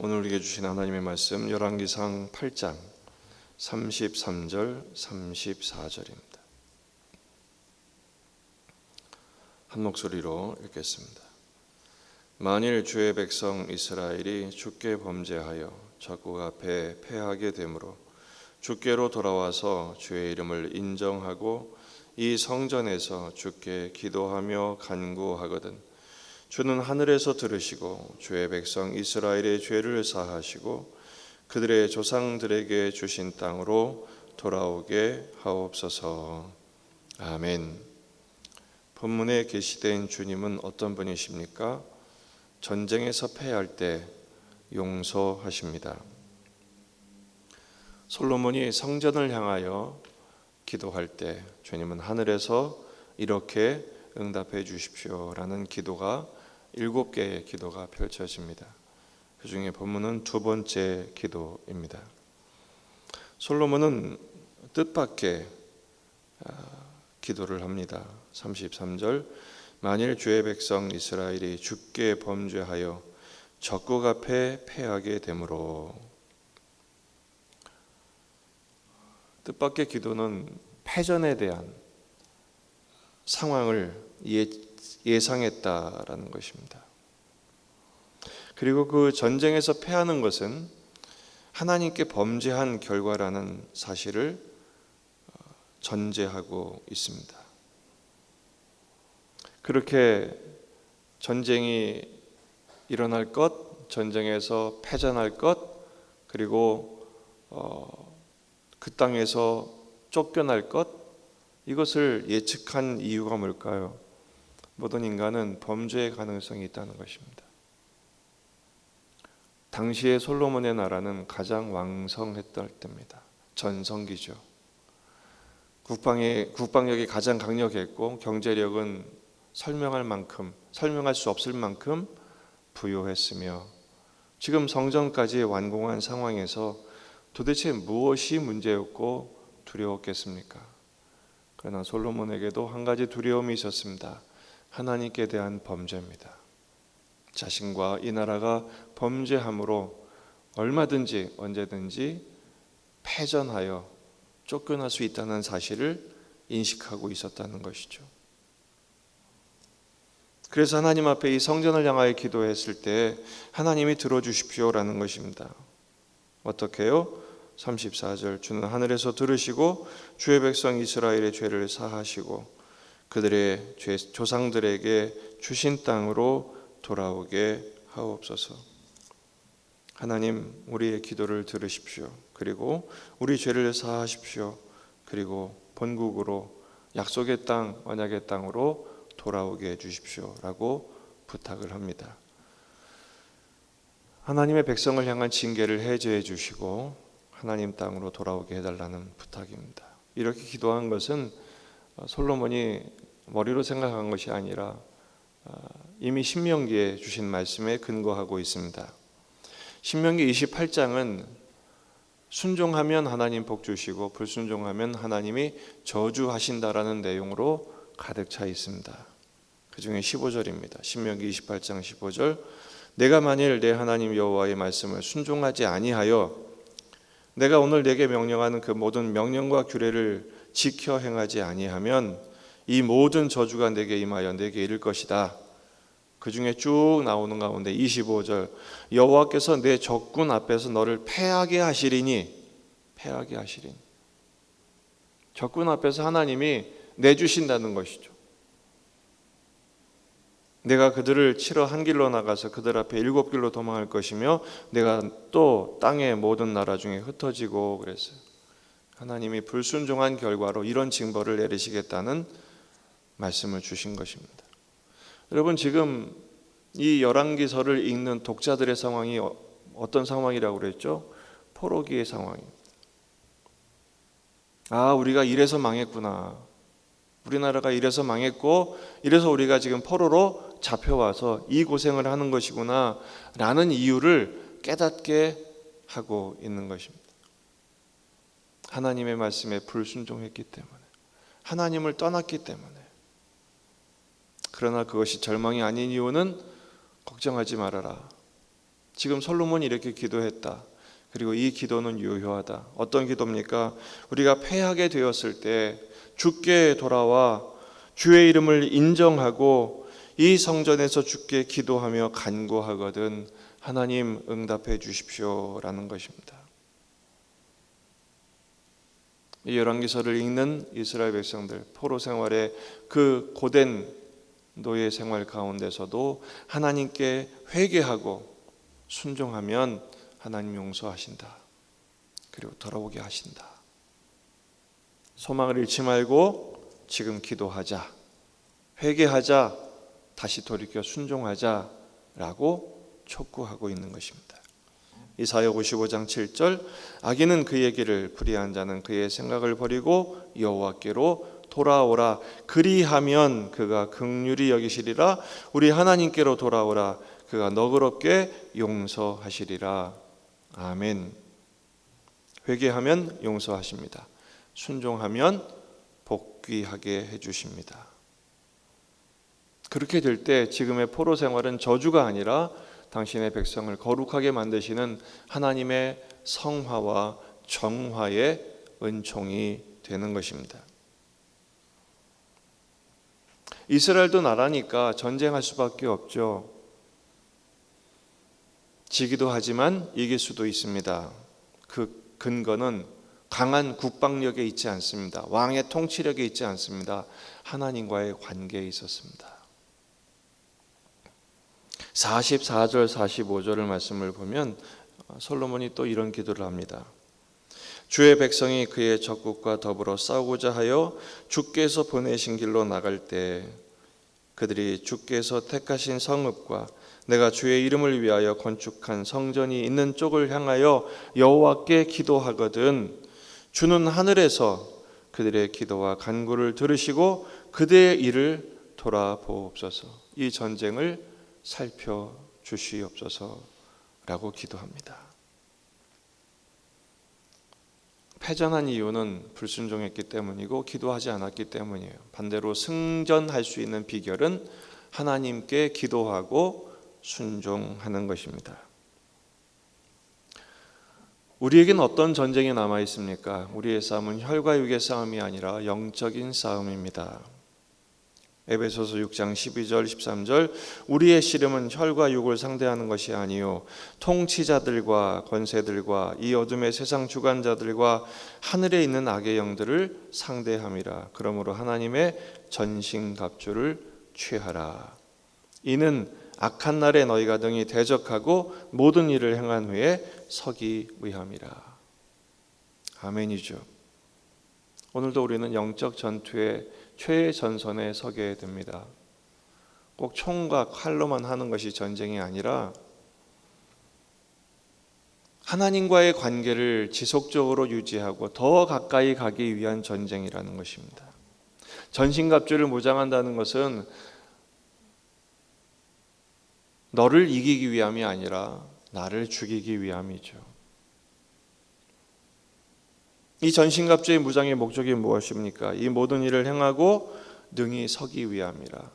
오늘 우리에게 주신 하나님의 말씀 열왕기상 8장 33절 34절입니다. 한 목소리로 읽겠습니다. 만일 주의 백성 이스라엘이 주께 범죄하여 적국 앞에 패하게 되므로 주께로 돌아와서 주의 이름을 인정하고 이 성전에서 주께 기도하며 간구하거든 주는 하늘에서 들으시고 주의 백성 이스라엘의 죄를 사하시고 그들의 조상들에게 주신 땅으로 돌아오게 하옵소서. 아멘. 본문에 계시된 주님은 어떤 분이십니까? 전쟁에서 패할 때 용서하십니다. 솔로몬이 성전을 향하여 기도할 때 주님은 하늘에서 이렇게 응답해 주십시오라는 기도가 7개의 기도가 펼쳐집니다. 그 중에 본문은 두 번째 기도입니다. 솔로몬은 뜻밖의 기도를 합니다. 33절 만일 주의 백성 이스라엘이 주께 범죄하여 적국 앞에 패하게 되므로. 뜻밖의 기도는 패전에 대한 상황을 예상했다라는 것입니다. 그리고 그 전쟁에서 패하는 것은 하나님께 범죄한 결과라는 사실을 전제하고 있습니다. 그렇게 전쟁이 일어날 것, 전쟁에서 패전할 것, 그리고 그 땅에서 쫓겨날 것, 이것을 예측한 이유가 뭘까요? 모든 인간은 범죄의 가능성이 있다는 것입니다. 당시의 솔로몬의 나라는 가장 왕성했던 때입니다. 전성기죠. 국방력이 가장 강력했고 경제력은 설명할 수 없을 만큼 부유했으며 지금 성전까지 완공한 상황에서 도대체 무엇이 문제였고 두려웠겠습니까? 그러나 솔로몬에게도 한 가지 두려움이 있었습니다. 하나님께 대한 범죄입니다. 자신과 이 나라가 범죄함으로 얼마든지 언제든지 패전하여 쫓겨날 수 있다는 사실을 인식하고 있었다는 것이죠. 그래서 하나님 앞에 이 성전을 향하여 기도했을 때 하나님이 들어주십시오라는 것입니다. 어떻게 해요? 34절 주는 하늘에서 들으시고 주의 백성 이스라엘의 죄를 사하시고 그들의 조상들에게 주신 땅으로 돌아오게 하옵소서. 하나님 우리의 기도를 들으십시오. 그리고 우리 죄를 사하십시오. 그리고 본국으로 약속의 땅, 언약의 땅으로 돌아오게 해주십시오 라고 부탁을 합니다. 하나님의 백성을 향한 징계를 해제해 주시고 하나님 땅으로 돌아오게 해달라는 부탁입니다. 이렇게 기도한 것은 솔로몬이 머리로 생각한 것이 아니라 이미 신명기에 주신 말씀에 근거하고 있습니다. 신명기 28장은 순종하면 하나님 복 주시고 불순종하면 하나님이 저주하신다라는 내용으로 가득 차 있습니다. 그 중에 15절입니다. 신명기 28장 15절 내가 만일 내 하나님 여호와의 말씀을 순종하지 아니하여 내가 오늘 내게 명령하는 그 모든 명령과 규례를 지켜 행하지 아니하면 이 모든 저주가 내게 임하여 내게 이를 것이다. 그 중에 쭉 나오는 가운데 25절 여호와께서 내 적군 앞에서 너를 패하게 하시리니 적군 앞에서 하나님이 내주신다는 것이죠. 내가 그들을 치러 한 길로 나가서 그들 앞에 7길로 도망할 것이며 내가 또 땅의 모든 나라 중에 흩어지고 그랬어요. 하나님이 불순종한 결과로 이런 징벌을 내리시겠다는 말씀을 주신 것입니다. 여러분 지금 이 열왕기서를 읽는 독자들의 상황이 어떤 상황이라고 그랬죠? 포로기의 상황입니다. 우리가 이래서 망했구나. 우리나라가 이래서 망했고 이래서 우리가 지금 포로로 잡혀와서 이 고생을 하는 것이구나 라는 이유를 깨닫게 하고 있는 것입니다. 하나님의 말씀에 불순종했기 때문에, 하나님을 떠났기 때문에. 그러나 그것이 절망이 아닌 이유는 걱정하지 말아라. 지금 솔로몬이 이렇게 기도했다. 그리고 이 기도는 유효하다. 어떤 기도입니까? 우리가 패하게 되었을 때 주께 돌아와 주의 이름을 인정하고 이 성전에서 주께 기도하며 간구하거든 하나님 응답해 주십시오라는 것입니다. 이 열왕기서를 읽는 이스라엘 백성들, 포로 생활의 그 고된 노예 생활 가운데서도 하나님께 회개하고 순종하면 하나님 용서하신다. 그리고 돌아오게 하신다. 소망을 잃지 말고 지금 기도하자. 회개하자. 다시 돌이켜 순종하자라고 촉구하고 있는 것입니다. 이사야 55장 7절 악인은 그의 길을 불의한 자는 그의 생각을 버리고 여호와께로 돌아오라. 그리하면 그가 긍휼히 여기시리라. 우리 하나님께로 돌아오라. 그가 너그럽게 용서하시리라. 아멘. 회개하면 용서하십니다. 순종하면 복귀하게 해주십니다. 그렇게 될 때 지금의 포로 생활은 저주가 아니라 당신의 백성을 거룩하게 만드시는 하나님의 성화와 정화의 은총이 되는 것입니다. 이스라엘도 나라니까 전쟁할 수밖에 없죠. 지기도 하지만 이길 수도 있습니다. 그 근거는 강한 국방력에 있지 않습니다. 왕의 통치력에 있지 않습니다. 하나님과의 관계에 있었습니다. 44절 45절을 말씀을 보면 솔로몬이 또 이런 기도를 합니다. 주의 백성이 그의 적국과 더불어 싸우고자 하여 주께서 보내신 길로 나갈 때 그들이 주께서 택하신 성읍과 내가 주의 이름을 위하여 건축한 성전이 있는 쪽을 향하여 여호와께 기도하거든 주는 하늘에서 그들의 기도와 간구를 들으시고 그들의 일을 돌아보옵소서. 이 전쟁을 살펴주시옵소서라고 기도합니다. 패전한 이유는 불순종했기 때문이고 기도하지 않았기 때문이에요. 반대로 승전할 수 있는 비결은 하나님께 기도하고 순종하는 것입니다. 우리에겐 어떤 전쟁이 남아 있습니까? 우리의 싸움은 혈과 육의 싸움이 아니라 영적인 싸움입니다. 에베소서 6장 12절 13절 우리의 씨름은 혈과 육을 상대하는 것이 아니요 통치자들과 권세들과 이 어둠의 세상 주관자들과 하늘에 있는 악의 영들을 상대함이라. 그러므로 하나님의 전신갑주를 취하라. 이는 악한 날에 너희가 능히 대적하고 모든 일을 행한 후에 서기 위함이라. 아멘이죠. 오늘도 우리는 영적 전투의 최전선에 서게 됩니다. 꼭 총과 칼로만 하는 것이 전쟁이 아니라 하나님과의 관계를 지속적으로 유지하고 더 가까이 가기 위한 전쟁이라는 것입니다. 전신갑주를 무장한다는 것은 너를 이기기 위함이 아니라 나를 죽이기 위함이죠. 이 전신갑주의 무장의 목적이 무엇입니까? 이 모든 일을 행하고 능히 서기 위함이라.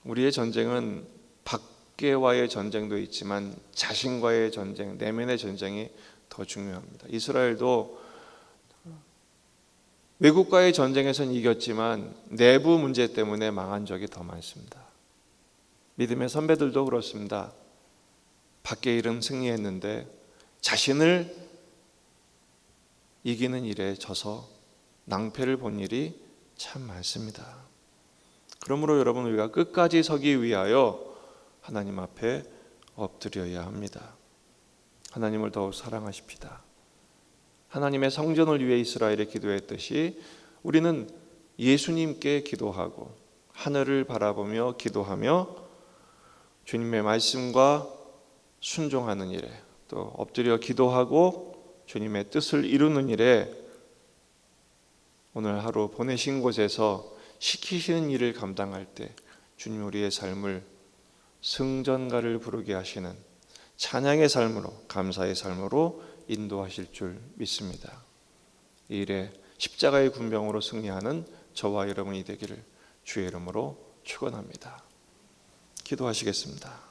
우리의 전쟁은 밖에와의 전쟁도 있지만 자신과의 전쟁, 내면의 전쟁이 더 중요합니다. 이스라엘도 외국과의 전쟁에서는 이겼지만 내부 문제 때문에 망한 적이 더 많습니다. 믿음의 선배들도 그렇습니다. 밖의 일은 승리했는데 자신을 이기는 일에 져서 낭패를 본 일이 참 많습니다. 그러므로 여러분 우리가 끝까지 서기 위하여 하나님 앞에 엎드려야 합니다. 하나님을 더욱 사랑하십시다. 하나님의 성전을 위해 이스라엘이 기도했듯이 우리는 예수님께 기도하고 하늘을 바라보며 기도하며 주님의 말씀과 순종하는 일에 또 엎드려 기도하고 주님의 뜻을 이루는 일에 오늘 하루 보내신 곳에서 시키시는 일을 감당할 때 주님 우리의 삶을 승전가를 부르게 하시는 찬양의 삶으로 감사의 삶으로 인도하실 줄 믿습니다. 이 일에 십자가의 군병으로 승리하는 저와 여러분이 되기를 주의 이름으로 축원합니다. 기도하시겠습니다.